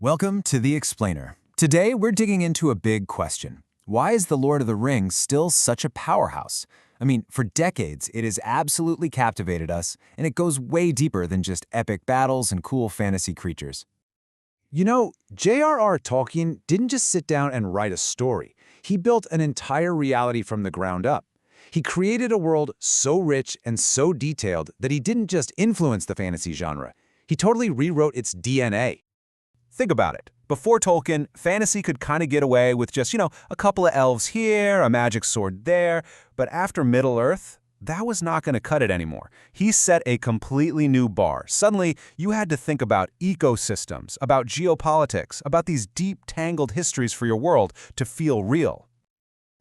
Welcome to The Explainer. Today, we're digging into a big question. Why is The Lord of the Rings still such a powerhouse? I mean, for decades, it has absolutely captivated us, and it goes way deeper than just epic battles and cool fantasy creatures. You know, J.R.R. Tolkien didn't just sit down and write a story. He built an entire reality from the ground up. He created a world so rich and so detailed that he didn't just influence the fantasy genre. He totally rewrote its DNA. Think about it. Before Tolkien, fantasy could kind of get away with just, a couple of elves here, a magic sword there. But after Middle-earth, that was not going to cut it anymore. He set a completely new bar. Suddenly, you had to think about ecosystems, about geopolitics, about these deep, tangled histories for your world to feel real.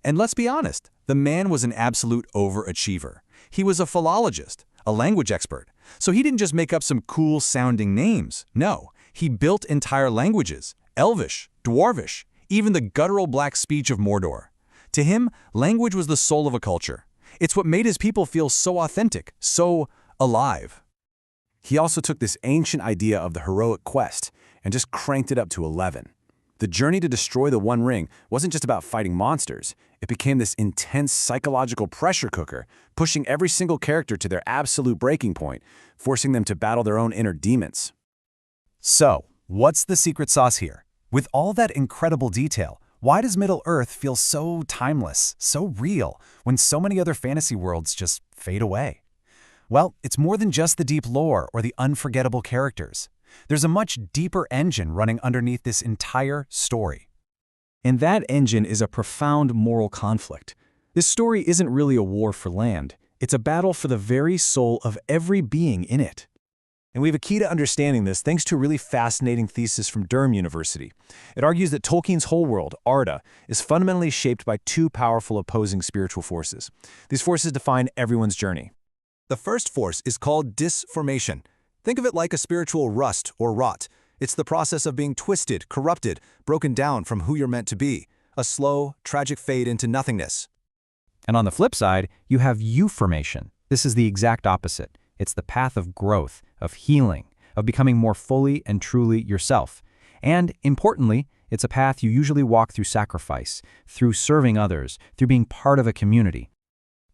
And let's be honest, the man was an absolute overachiever. He was a philologist, a language expert. So he didn't just make up some cool-sounding names. No, he built entire languages, Elvish, Dwarvish, even the guttural black speech of Mordor. To him, language was the soul of a culture. It's what made his people feel so authentic, so alive. He also took this ancient idea of the heroic quest and just cranked it up to 11. The journey to destroy the One Ring wasn't just about fighting monsters. It became this intense psychological pressure cooker, pushing every single character to their absolute breaking point, forcing them to battle their own inner demons. So, what's the secret sauce here? With all that incredible detail, why does Middle-earth feel so timeless, so real, when so many other fantasy worlds just fade away? Well, it's more than just the deep lore or the unforgettable characters. There's a much deeper engine running underneath this entire story. And that engine is a profound moral conflict. This story isn't really a war for land. It's a battle for the very soul of every being in it. And we have a key to understanding this thanks to a really fascinating thesis from Durham University. It argues that Tolkien's whole world, Arda, is fundamentally shaped by two powerful opposing spiritual forces. These forces define everyone's journey. The first force is called disformation. Think of it like a spiritual rust or rot. It's the process of being twisted, corrupted, broken down from who you're meant to be. A slow, tragic fade into nothingness. And on the flip side, you have euformation. This is the exact opposite. It's the path of growth, of healing, of becoming more fully and truly yourself. And, importantly, it's a path you usually walk through sacrifice, through serving others, through being part of a community.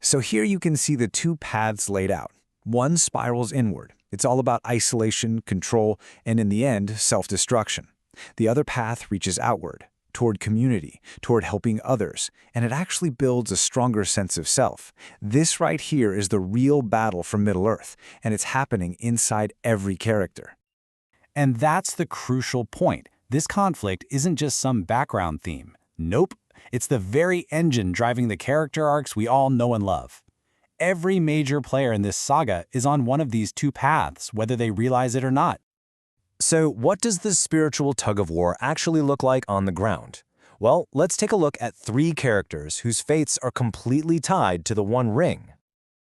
So here you can see the two paths laid out. One spirals inward. It's all about isolation, control, and in the end, self-destruction. The other path reaches outward, toward community, toward helping others, and it actually builds a stronger sense of self. This right here is the real battle for Middle-earth, and it's happening inside every character. And that's the crucial point. This conflict isn't just some background theme. Nope, it's the very engine driving the character arcs we all know and love. Every major player in this saga is on one of these two paths, whether they realize it or not. So what does this spiritual tug-of-war actually look like on the ground? Well, let's take a look at three characters whose fates are completely tied to the One Ring.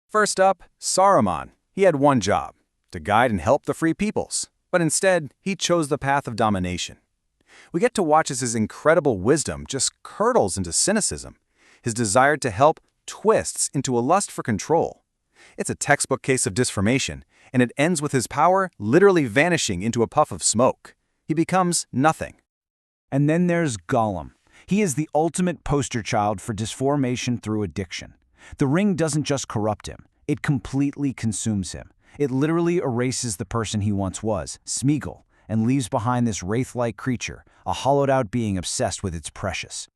First up, Saruman. He had one job, to guide and help the free peoples. But instead, he chose the path of domination. We get to watch as his incredible wisdom just curdles into cynicism. His desire to help twists into a lust for control. It's a textbook case of disformation, and it ends with his power literally vanishing into a puff of smoke. He becomes nothing. And then there's Gollum. He is the ultimate poster child for disformation through addiction. The ring doesn't just corrupt him, it completely consumes him. It literally erases the person he once was, Smeagol, and leaves behind this wraith-like creature, a hollowed-out being obsessed with its precious.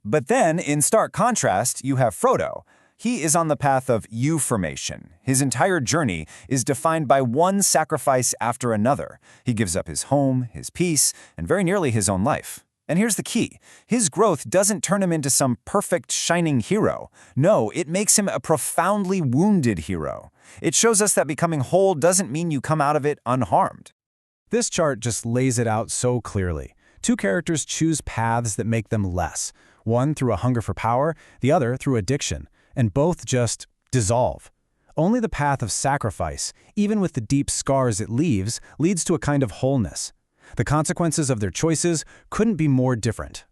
But then, in stark contrast, you have Frodo. He is on the path of euformation. His entire journey is defined by one sacrifice after another. He gives up his home, his peace, and very nearly his own life. And here's the key. His growth doesn't turn him into some perfect, shining hero. No, it makes him a profoundly wounded hero. It shows us that becoming whole doesn't mean you come out of it unharmed. This chart just lays it out so clearly. Two characters choose paths that make them less. One through a hunger for power, the other through addiction, and both just dissolve. Only the path of sacrifice, even with the deep scars it leaves, leads to a kind of wholeness. The consequences of their choices couldn't be more different.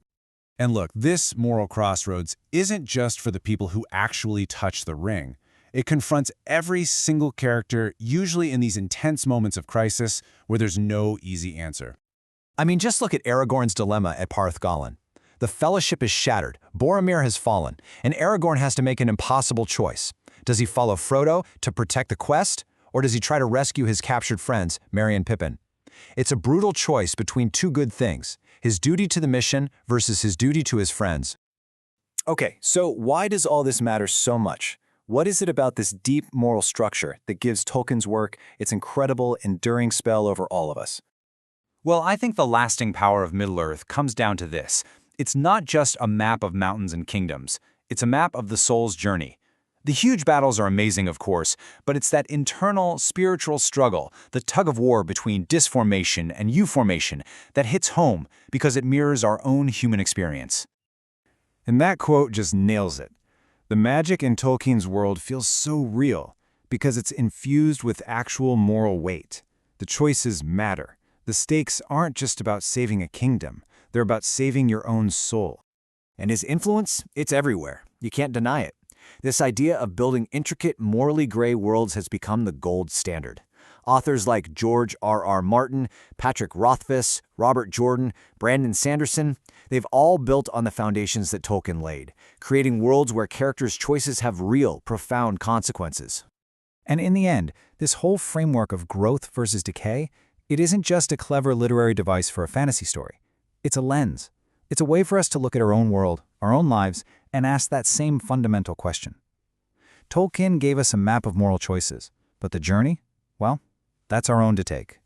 And look, this moral crossroads isn't just for the people who actually touch the ring. It confronts every single character, usually in these intense moments of crisis where there's no easy answer. I mean, just look at Aragorn's dilemma at Parthgalen. The Fellowship is shattered, Boromir has fallen, and Aragorn has to make an impossible choice. Does he follow Frodo to protect the quest, or does he try to rescue his captured friends, Merry and Pippin? It's a brutal choice between two good things, his duty to the mission versus his duty to his friends. Okay, so why does all this matter so much? What is it about this deep moral structure that gives Tolkien's work its incredible, enduring spell over all of us? Well, I think the lasting power of Middle-earth comes down to this. It's not just a map of mountains and kingdoms. It's a map of the soul's journey. The huge battles are amazing, of course, but it's that internal, spiritual struggle, the tug-of-war between disformation and euformation, that hits home because it mirrors our own human experience. And that quote just nails it. The magic in Tolkien's world feels so real because it's infused with actual moral weight. The choices matter. The stakes aren't just about saving a kingdom. They're about saving your own soul. And his influence, it's everywhere. You can't deny it. This idea of building intricate, morally gray worlds has become the gold standard. Authors like J.R.R. Martin, Patrick Rothfuss, Robert Jordan, Brandon Sanderson, they've all built on the foundations that Tolkien laid, creating worlds where characters' choices have real, profound consequences. And in the end, this whole framework of growth versus decay, it isn't just a clever literary device for a fantasy story. It's a lens. It's a way for us to look at our own world, our own lives, and ask that same fundamental question. Tolkien gave us a map of moral choices, but the journey? Well, that's our own to take.